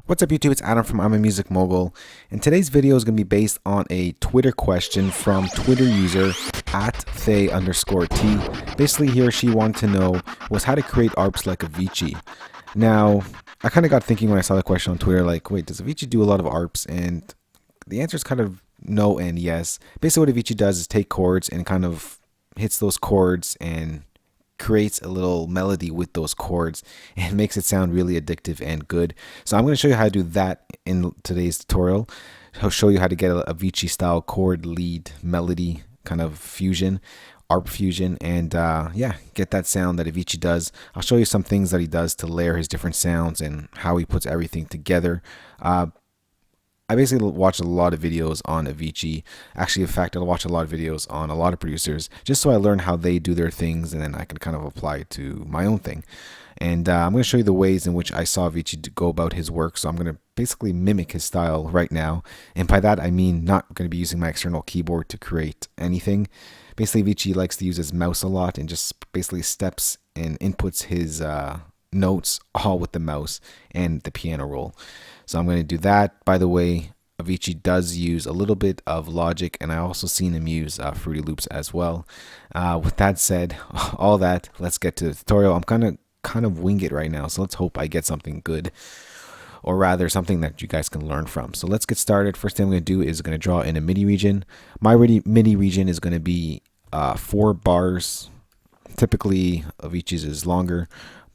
What's up YouTube, it's Adam from I'm a Music Mogul, and today's video is going to be based on a Twitter question from Twitter user at Thay_T. Basically he or she wanted to know was how to create ARPs like Avicii. Now, I kind of got thinking when I saw the question on Twitter, like, wait, does Avicii do a lot of ARPs? And the answer is kind of no and yes. Basically what Avicii does is take chords and kind of hits those chords and creates a little melody with those chords and makes it sound really addictive and good. So I'm going to show you how to do that in today's tutorial. I'll show you how to get a Avicii style chord lead melody kind of fusion, ARP fusion, and yeah, get that sound that Avicii does. I'll show you some things that he does to layer his different sounds and how he puts everything together. I basically watch a lot of videos on Avicii. Actually, in fact, I watch a lot of videos on a lot of producers just so I learn how they do their things and then I can kind of apply it to my own thing. And I'm going to show you the ways in which I saw Avicii go about his work. So I'm going to basically mimic his style right now. And by that, I mean not going to be using my external keyboard to create anything. Basically, Avicii likes to use his mouse a lot and just basically steps and inputs his notes all with the mouse and the piano roll. So I'm going to do that. By the way, Avicii does use a little bit of Logic, and I also seen him use Fruity Loops as well. With that said, all that, let's get to the tutorial. I'm kind of wing it right now, so let's hope I get something good, or rather something that you guys can learn from. So let's get started. First thing I'm going to do is going to draw in a MIDI region. My MIDI region is going to be 4 bars. Typically, Avicii's is longer.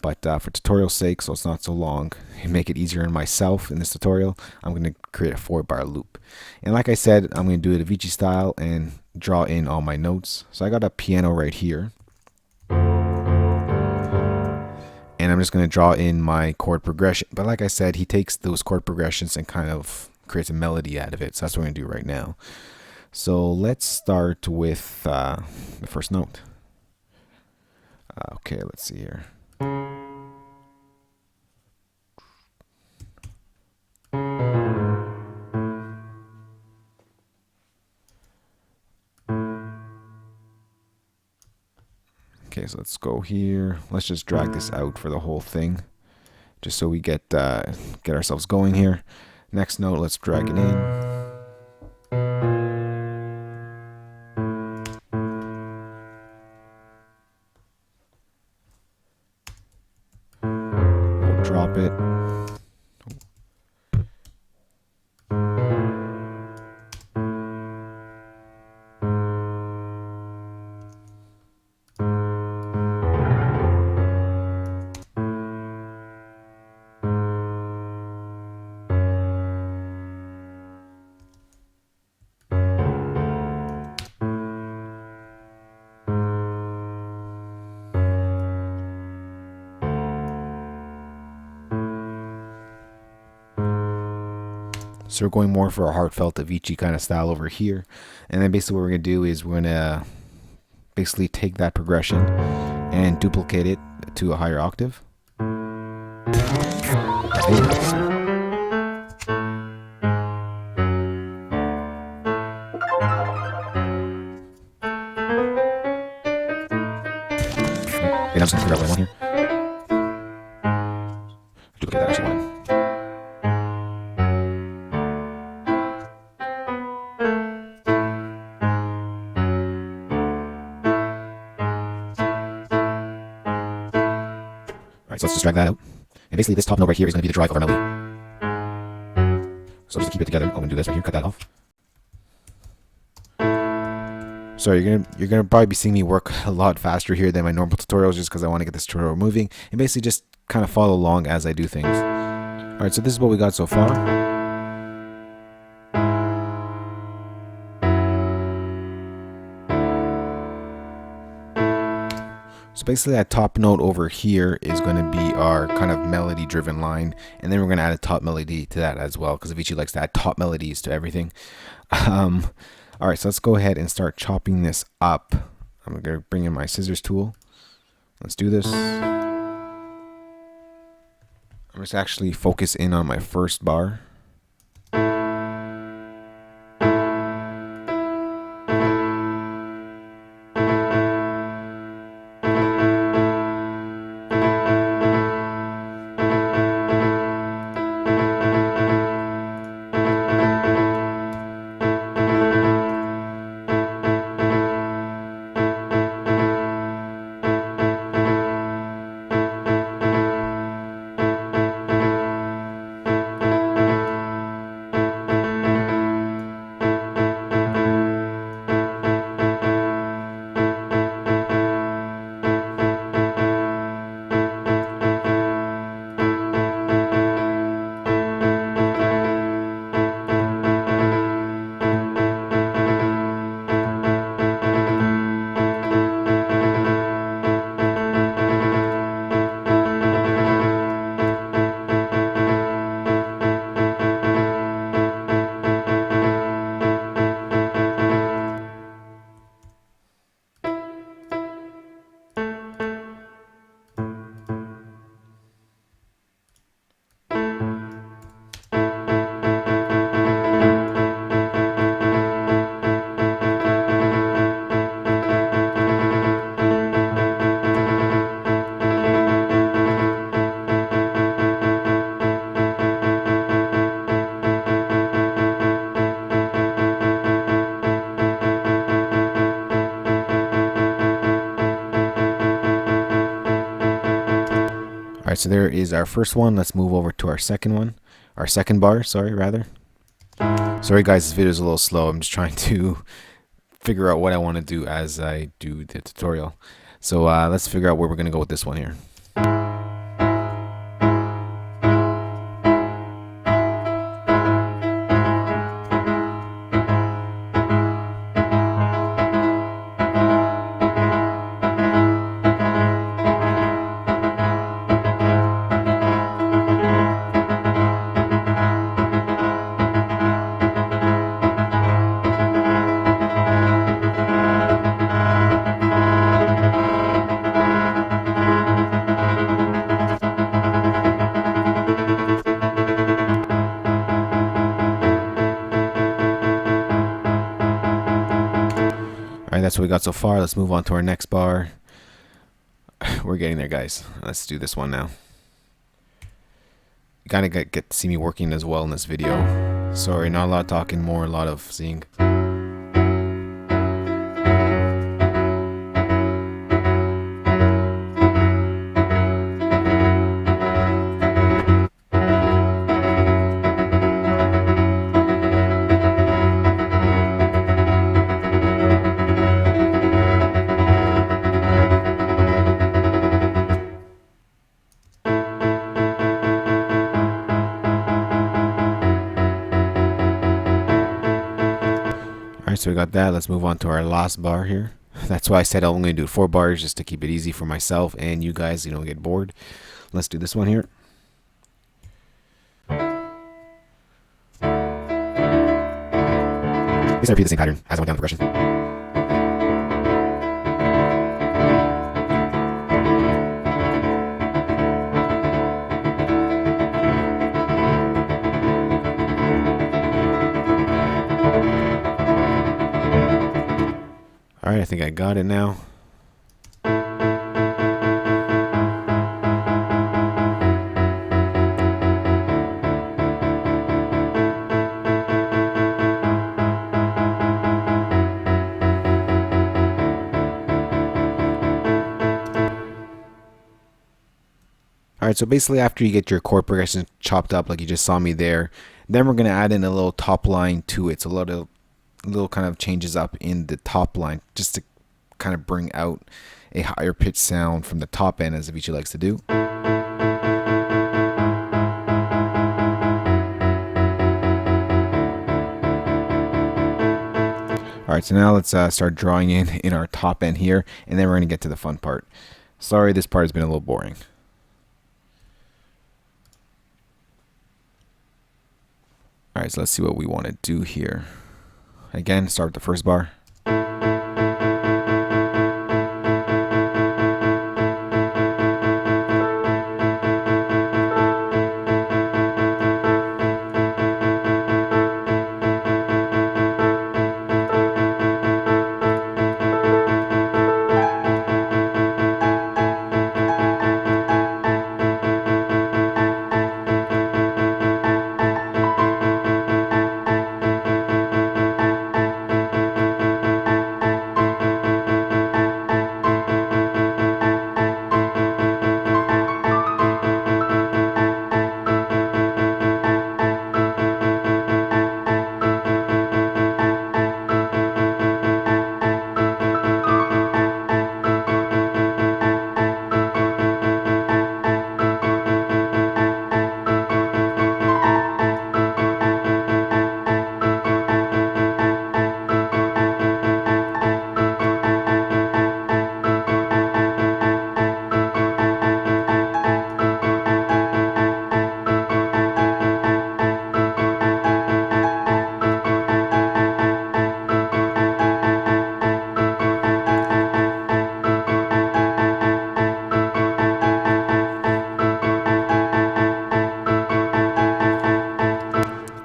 But for tutorial sake, so it's not so long, and make it easier on myself in this tutorial, I'm going to create a 4-bar loop. And like I said, I'm going to do it Avicii style and draw in all my notes. So I got a piano right here. And I'm just going to draw in my chord progression. But like I said, he takes those chord progressions and kind of creates a melody out of it. So that's what we're going to do right now. So let's start with the first note. Okay, let's see here. Okay, so let's go here. Let's just drag this out for the whole thing, just so we get ourselves going here. Next note, let's drag it in. We'll drop it. So we're going more for a heartfelt Avicii kind of style over here. And then basically what we're going to do is we're going to basically take that progression and duplicate it to a higher octave. And I'm just going to figure out what I want here. Duplicate that actually one. Alright, so let's just drag that out. And basically this top note right here is going to be the drive of our melody. So just to keep it together, I'm going to do this right here, cut that off. So you're gonna probably be seeing me work a lot faster here than my normal tutorials just because I want to get this tutorial moving and basically just kind of follow along as I do things. Alright, so this is what we got so far. So basically that top note over here is going to be our kind of melody driven line, and then we're going to add a top melody to that as well because Avicii likes to add top melodies to everything. Alright, so let's go ahead and start chopping this up. I'm going to bring in my scissors tool. Let's do this. I'm just actually focus in on my first bar. Alright, so there is our first one. Let's move over to our second one. Our second bar, sorry, rather. Sorry guys, this video is a little slow. I'm just trying to figure out what I want to do as I do the tutorial. So let's figure out where we're going to go with this one here. Alright, that's what we got so far. Let's move on to our next bar. We're getting there, guys. Let's do this one now. You kind of get to see me working as well in this video. Sorry, not a lot of talking, more a lot of seeing. Alright, so we got that. Let's move on to our last bar here. That's why I said I'm only do 4 bars just to keep it easy for myself and you guys, you don't get bored. Let's do this one here. Just repeat the same pattern as I went down the progression. Alright, I think I got it now. Alright, so basically after you get your chord progression chopped up like you just saw me there, then we're going to add in a little top line to it. So a little kind of changes up in the top line just to kind of bring out a higher pitch sound from the top end, as Avicii likes to do. Alright, so now let's start drawing in our top end here, and then we're going to get to the fun part. Sorry, this part has been a little boring. Alright, so let's see what we want to do here. Again, start with the first bar.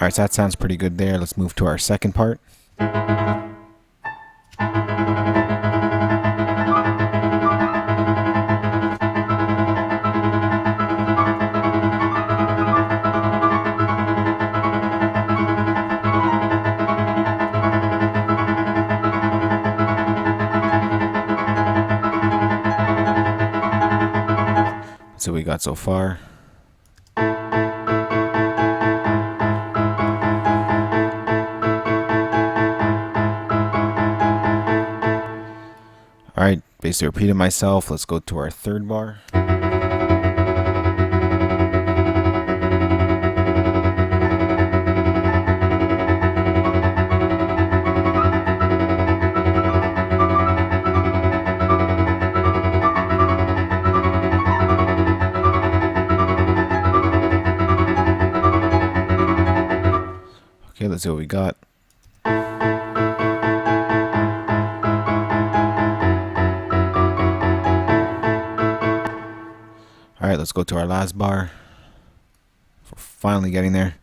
Alright, so that sounds pretty good there. Let's move to our second part. see what we got so far. Alright, basically repeating myself. Let's go to our third bar. Okay, let's see what we got. Alright, let's go to our last bar. We're finally getting there.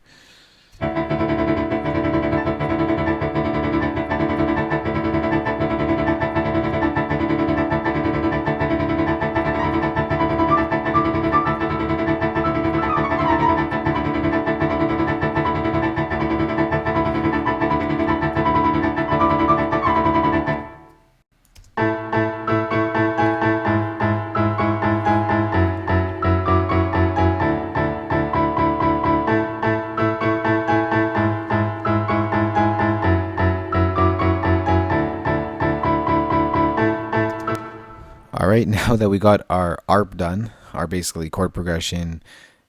Alright, now that we got our ARP done, our basically chord progression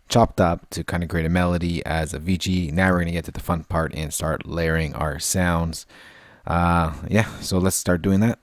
chopped up to kind of create a melody as Avicii, now we're going to get to the fun part and start layering our sounds. Yeah, so let's start doing that.